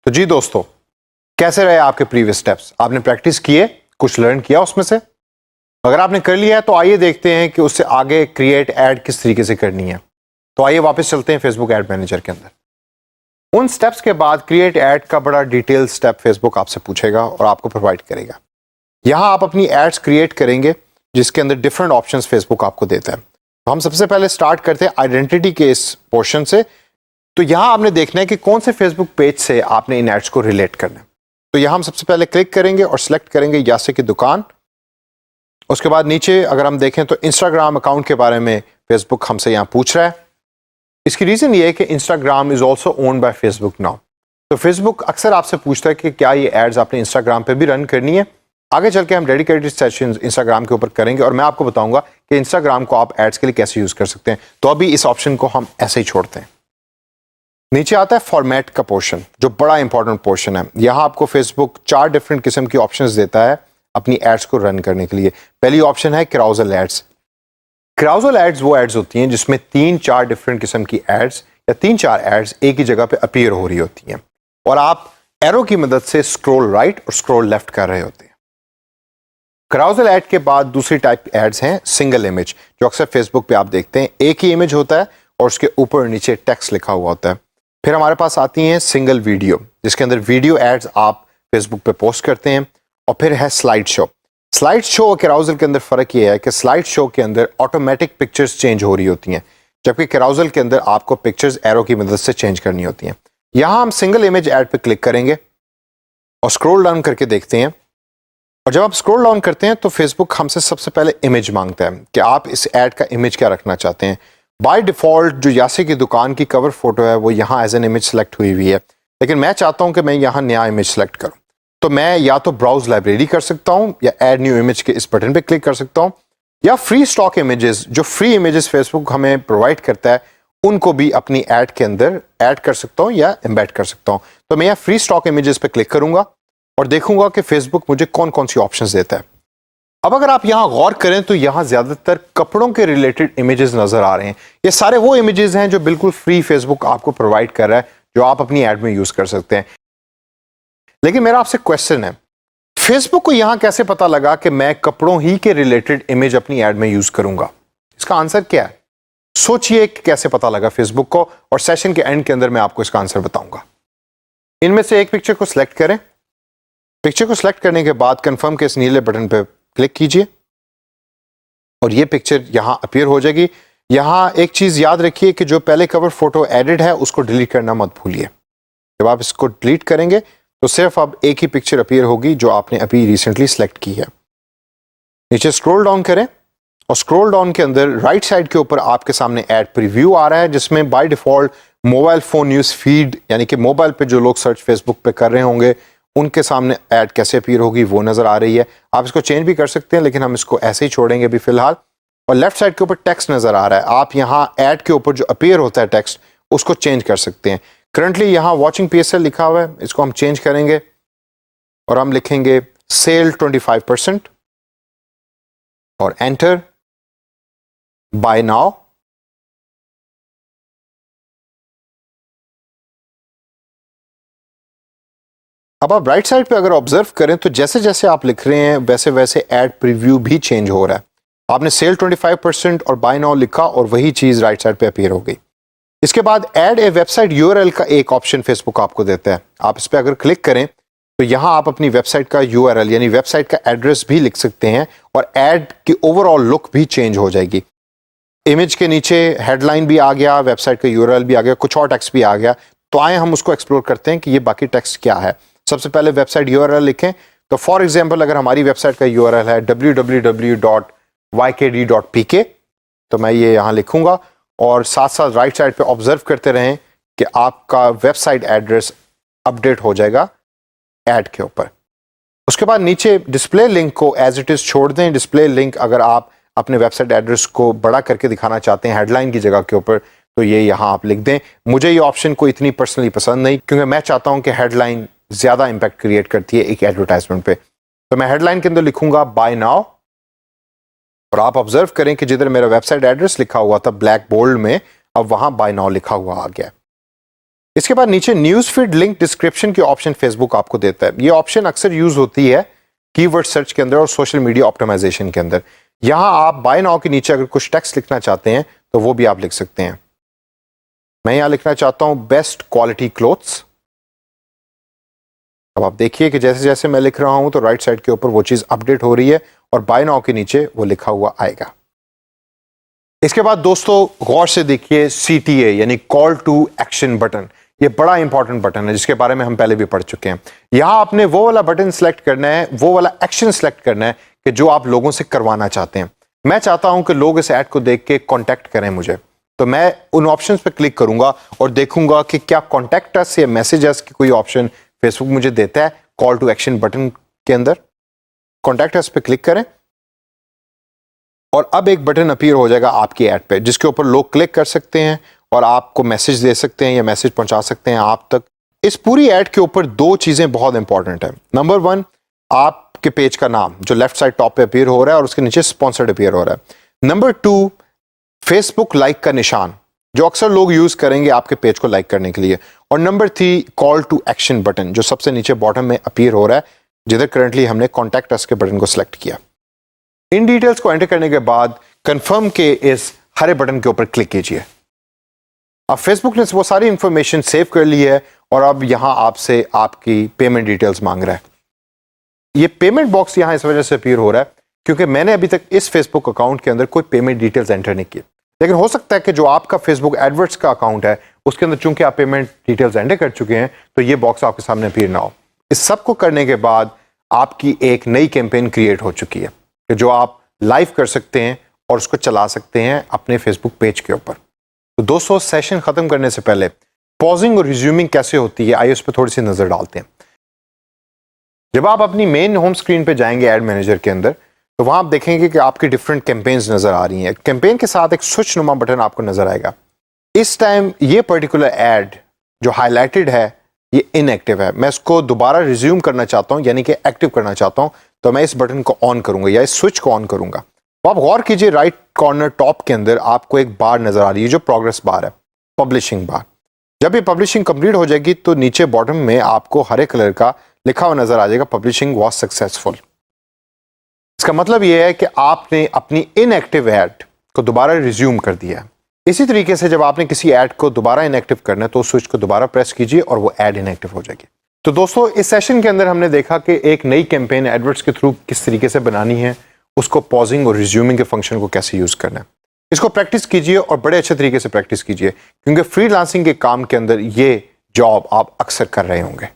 तो जी दोस्तों, कैसे रहे आपके प्रीवियस स्टेप्स? आपने प्रैक्टिस किए, कुछ लर्न किया उसमें से? अगर आपने कर लिया है तो आइए देखते हैं कि उससे आगे क्रिएट ऐड किस तरीके से करनी है। तो आइए वापस चलते हैं फेसबुक एड मैनेजर के अंदर। उन स्टेप्स के बाद क्रिएट ऐड का बड़ा डिटेल स्टेप फेसबुक आपसे पूछेगा और आपको प्रोवाइड करेगा। यहां आप अपनी एड्स क्रिएट करेंगे जिसके अंदर डिफरेंट ऑप्शंस फेसबुक आपको देता है। तो हम सबसे पहले स्टार्ट करते हैं आइडेंटिटी के इस पोर्शन से। तो यहां आपने देखना है कि कौन से फेसबुक पेज से आपने इन एड्स को रिलेट करना है। तो यहां हम सबसे पहले क्लिक करेंगे और सिलेक्ट करेंगे यासे की दुकान। उसके बाद नीचे अगर हम देखें तो इंस्टाग्राम अकाउंट के बारे में फेसबुक हमसे यहां पूछ रहा है। इसकी रीजन ये है कि Instagram is also owned by Facebook now. तो फेसबुक अक्सर आपसे पूछता है कि क्या ये एड्स आपने इंस्टाग्राम पे भी रन करनी है। आगे चल के हम डेडिकेटेड सेशंस इंस्टाग्राम के ऊपर करेंगे और मैं आपको बताऊंगा कि इंस्टाग्राम को आप एड्स के लिए कैसे यूज कर सकते हैं। तो अभी इस ऑप्शन को हम ऐसे ही छोड़ते हैं। नीचे आता है फॉर्मेट का पोर्शन, जो बड़ा इंपॉर्टेंट पोर्शन है। यहां आपको फेसबुक 4 डिफरेंट किस्म की ऑप्शंस देता है अपनी एड्स को रन करने के लिए। पहली ऑप्शन है क्राउजल एड्स। क्राउजल एड्स वो एड्स होती हैं जिसमें 3-4 डिफरेंट किस्म की एड्स या 3-4 एड्स एक ही जगह पे अपीयर हो रही होती हैं और आप एरो की मदद से स्क्रॉल राइट और स्क्रॉल लेफ्ट कर रहे होते हैं। क्राउजल एड के बाद दूसरी टाइप एड्स हैं सिंगल इमेज, जो अक्सर फेसबुक पे आप देखते हैं। एक ही इमेज होता है और उसके ऊपर नीचे टेक्स्ट लिखा हुआ होता है। फिर हमारे पास आती हैं सिंगल वीडियो, जिसके अंदर वीडियो एड्स आप फेसबुक पे पोस्ट करते हैं। और फिर है स्लाइड शो। स्लाइड शो और कैराउजल के अंदर फर्क ये है कि स्लाइड शो के अंदर ऑटोमेटिक पिक्चर्स चेंज हो रही होती हैं, जबकि कैराउजल के अंदर आपको पिक्चर्स एरो की मदद से चेंज करनी होती हैं। यहां हम सिंगल इमेज एड पे क्लिक करेंगे और स्क्रॉल डाउन करके देखते हैं। और जब आप स्क्रॉल डाउन करते हैं तो फेसबुक हमसे सबसे पहले इमेज मांगता है कि आप इस एड का इमेज क्या रखना चाहते हैं। बाय डिफॉल्ट जो यासे की दुकान की कवर फोटो है वो यहाँ एज एन इमेज सेलेक्ट हुई हुई है, लेकिन मैं चाहता हूं कि मैं यहाँ नया इमेज सेलेक्ट करूं। तो मैं या तो ब्राउज लाइब्रेरी कर सकता हूं या ऐड न्यू इमेज के इस बटन पे क्लिक कर सकता हूं, या फ्री स्टॉक इमेजेस, जो फ्री इमेजेस फेसबुक हमें प्रोवाइड करता है, उनको भी अपनी एड के अंदर ऐड कर सकता हूं या एम्बेड कर सकता हूं। तो मैं यहाँ फ्री स्टॉक इमेजेस पे क्लिक करूंगा और देखूंगा कि फेसबुक मुझे कौन कौन सी ऑप्शंस देता है। अब अगर आप यहां गौर करें तो यहां ज्यादातर कपड़ों के रिलेटेड इमेजेस नजर आ रहे हैं। ये सारे वो इमेजेस हैं जो बिल्कुल फ्री फेसबुक आपको प्रोवाइड कर रहा है, जो आप अपनी एड में यूज कर सकते हैं। लेकिन मेरा आपसे क्वेश्चन है, फेसबुक को यहां कैसे पता लगा कि मैं कपड़ों ही के रिलेटेड इमेज अपनी एड में यूज करूंगा? इसका आंसर क्या है? सोचिए कि कैसे पता लगा फेसबुक को, और सेशन के एंड के अंदर मैं आपको इसका आंसर बताऊंगा। इनमें से एक पिक्चर को सिलेक्ट करें। पिक्चर को सिलेक्ट करने के बाद कंफर्म के इस नीले बटन पे क्लिक कीजिए और ये पिक्चर यहां अपीयर हो जाएगी। यहां एक चीज याद रखिए कि जो पहले कवर फोटो एडिट है उसको डिलीट करना मत भूलिए। जब आप इसको डिलीट करेंगे तो सिर्फ अब एक ही पिक्चर अपीयर होगी जो आपने अभी रिसेंटली सेलेक्ट की है। नीचे स्क्रॉल डाउन करें और स्क्रॉल डाउन के अंदर राइट साइड के ऊपर आपके सामने एड प्रीव्यू आ रहा है, जिसमें by default mobile phone news feed, यानी कि मोबाइल पे जो लोग सर्च फेसबुक पे कर रहे होंगे उनके सामने ऐड कैसे अपीयर होगी वो नजर आ रही है। आप इसको चेंज भी कर सकते हैं, लेकिन हम इसको ऐसे ही छोड़ेंगे अभी फिलहाल। और लेफ्ट साइड के ऊपर टेक्स्ट नजर आ रहा है, आप यहाँ ऐड के ऊपर जो अपीयर होता है टेक्स्ट, उसको चेंज कर सकते हैं। करंटली यहाँ वॉचिंग PSL लिखा हुआ है, इसको हम चेंज करेंगे और हम लिखेंगे सेल 25% और एंटर। Bye now. अब आप राइट साइड पे अगर ऑब्जर्व करें तो जैसे जैसे आप लिख रहे हैं वैसे वैसे एड प्रीव्यू भी चेंज हो रहा है। आपने सेल 25% और बाय नाउ लिखा और वही चीज राइट साइड पे अपीयर हो गई। इसके बाद ऐड ए वेबसाइट URL का एक ऑप्शन फेसबुक आपको देता है। आप इस पर अगर क्लिक करें तो यहां आप अपनी वेबसाइट का URL यानी वेबसाइट का एड्रेस भी लिख सकते हैं और एड की ओवरऑल लुक भी चेंज हो जाएगी। इमेज के नीचे हेडलाइन भी आ गया, वेबसाइट का URL भी आ गया, कुछ और टेक्स्ट भी आ गया। तो आए हम उसको एक्सप्लोर करते हैं कि ये बाकी टेक्स्ट क्या है। सबसे पहले वेबसाइट URL लिखें। तो फॉर एग्जांपल अगर हमारी वेबसाइट का URL है www.ykd.pk, तो मैं ये यहां लिखूंगा और साथ साथ राइट साइड पे ऑब्जर्व करते रहें कि आपका वेबसाइट एड्रेस अपडेट हो जाएगा ऐड के ऊपर। उसके बाद नीचे डिस्प्ले लिंक को एज इट इज छोड़ दें। डिस्प्ले लिंक अगर आप अपने वेबसाइट एड्रेस को बड़ा करके दिखाना चाहते हैं हेडलाइन की जगह के ऊपर, तो ये यहां आप लिख दें। मुझे ये ऑप्शन को इतनी पर्सनली पसंद नहीं, क्योंकि मैं चाहता हूं कि हेडलाइन ज्यादा इंपैक्ट क्रिएट करती है एक एडवर्टाइजमेंट पे। तो मैं हेडलाइन के अंदर लिखूंगा बाय नाउ और आप ऑब्जर्व करें कि जिधर मेरा वेबसाइट एड्रेस लिखा हुआ था ब्लैक बोल्ड में, अब वहां बाय नाउ लिखा हुआ आ गया। इसके बाद नीचे न्यूज फीड लिंक डिस्क्रिप्शन की ऑप्शन फेसबुक आपको देता है। ये ऑप्शन अक्सर यूज होती है कीवर्ड सर्च के अंदर और सोशल मीडिया ऑप्टिमाइजेशन के अंदर। यहां आप बाय नाउ के नीचे अगर कुछ टेक्स्ट लिखना चाहते हैं तो वो भी आप लिख सकते हैं। मैं यहां लिखना चाहता हूं बेस्ट क्वालिटी क्लोथ्स। अब आप देखिए कि जैसे जैसे मैं लिख रहा हूं तो राइट साइड के ऊपर वो चीज अपडेट हो रही है और बाय नाउ के नीचे वो लिखा हुआ आएगा। इसके बाद दोस्तों गौर से देखिए CTA यानी कॉल टू एक्शन बटन। ये बड़ा इंपॉर्टेंट बटन है जिसके बारे में हम पहले भी पढ़ चुके हैं। यहां आपने वो वाला बटन सेलेक्ट करना है, वो वाला एक्शन सेलेक्ट करना है कि जो आप लोगों से करवाना चाहते हैं। मैं चाहता हूं कि लोग इस ऐड को देख के कांटेक्ट करें मुझे, तो मैं उन ऑप्शंस पे क्लिक करूंगा और देखूंगा कि क्या कांटेक्ट अस या मैसेज अस की कोई ऑप्शन फेसबुक मुझे देता है कॉल टू एक्शन बटन के अंदर। कांटेक्ट अस पे क्लिक करें और अब एक बटन अपीयर हो जाएगा आपकी ऐड पे जिसके ऊपर लोग क्लिक कर सकते हैं और आपको मैसेज दे सकते हैं या मैसेज पहुंचा सकते हैं आप तक। इस पूरी ऐड के ऊपर दो चीजें बहुत इंपॉर्टेंट है। नंबर 1, आपके पेज का नाम जो लेफ्ट साइड टॉप पे अपीयर हो रहा है और उसके नीचे स्पॉन्सर्ड अपीयर हो रहा है। नंबर 2, फेसबुक लाइक का निशान जो अक्सर लोग यूज करेंगे आपके पेज को लाइक करने के लिए। और number 3, call to action button जो सबसे नीचे बॉटम में अपीयर हो रहा है जिधर करंटली हमने कॉन्टैक्ट अस के बटन को सिलेक्ट किया। इन डिटेल्स को एंटर करने के बाद कंफर्म के इस हरे बटन के ऊपर क्लिक कीजिए। अब फेसबुक ने वो सारी इंफॉर्मेशन सेव कर ली है और अब यहां आपसे आपकी पेमेंट डिटेल्स मांग रहा है। ये पेमेंट बॉक्स यहां इस वजह से अपीयर हो रहा है क्योंकि मैंने अभी तक इस फेसबुक अकाउंट के अंदर कोई पेमेंट डिटेल्स एंटर नहीं की। लेकिन हो सकता है कि जो आपका फेसबुक एडवर्ट्स का अकाउंट है उसके अंदर चूंकि आप पेमेंट डिटेल्स एंटर कर चुके हैं तो ये बॉक्स आपके सामने अपीयर ना हो। इस सब को करने के बाद आपकी एक नई कैंपेन क्रिएट हो चुकी है कि जो आप लाइव कर सकते हैं और उसको चला सकते हैं अपने फेसबुक पेज के ऊपर। तो दोस्तों सेशन खत्म करने से पहले पॉजिंग और रिज्यूमिंग कैसे होती है आइए उस पर थोड़ी सी नजर डालते हैं। जब आप अपनी मेन होम स्क्रीन पे जाएंगे एड मैनेजर के अंदर तो वहां आप देखेंगे कि आपकी डिफरेंट कैंपेन्स नजर आ रही हैं। कैंपेन के साथ एक स्विच नुमा बटन आपको नजर आएगा। इस टाइम ये पर्टिकुलर एड जो हाईलाइटेड है ये इनएक्टिव है। मैं इसको दोबारा रिज्यूम करना चाहता हूं यानी कि एक्टिव करना चाहता हूं तो मैं इस बटन को ऑन करूंगा या इस स्विच को ऑन करूंगा। तो आप गौर कीजिए राइट कॉर्नर टॉप के अंदर आपको एक बार नजर आ रही है जो प्रोग्रेस बार है, पब्लिशिंग बार। जब ये पब्लिशिंग कंप्लीट हो जाएगी तो नीचे बॉटम में आपको हरे कलर का लिखा हुआ नजर आ जाएगा पब्लिशिंग वाज सक्सेसफुल। इसका मतलब यह है कि आपने अपनी इनएक्टिव ऐड को दोबारा रिज्यूम कर दिया है। इसी तरीके से जब आपने किसी ऐड को दोबारा इनएक्टिव करना है तो उस स्विच को दोबारा प्रेस कीजिए और वो ऐड इनएक्टिव हो जाएगी। तो दोस्तों इस सेशन के अंदर हमने देखा कि एक नई कैंपेन एडवर्ट्स के थ्रू किस तरीके से बनानी है, उसको पॉजिंग और रिज्यूमिंग के फंक्शन को कैसे यूज करना है। इसको प्रैक्टिस कीजिए और बड़े अच्छे तरीके से प्रैक्टिस कीजिए क्योंकि फ्रीलांसिंग के काम के अंदर ये जॉब आप अक्सर कर रहे होंगे।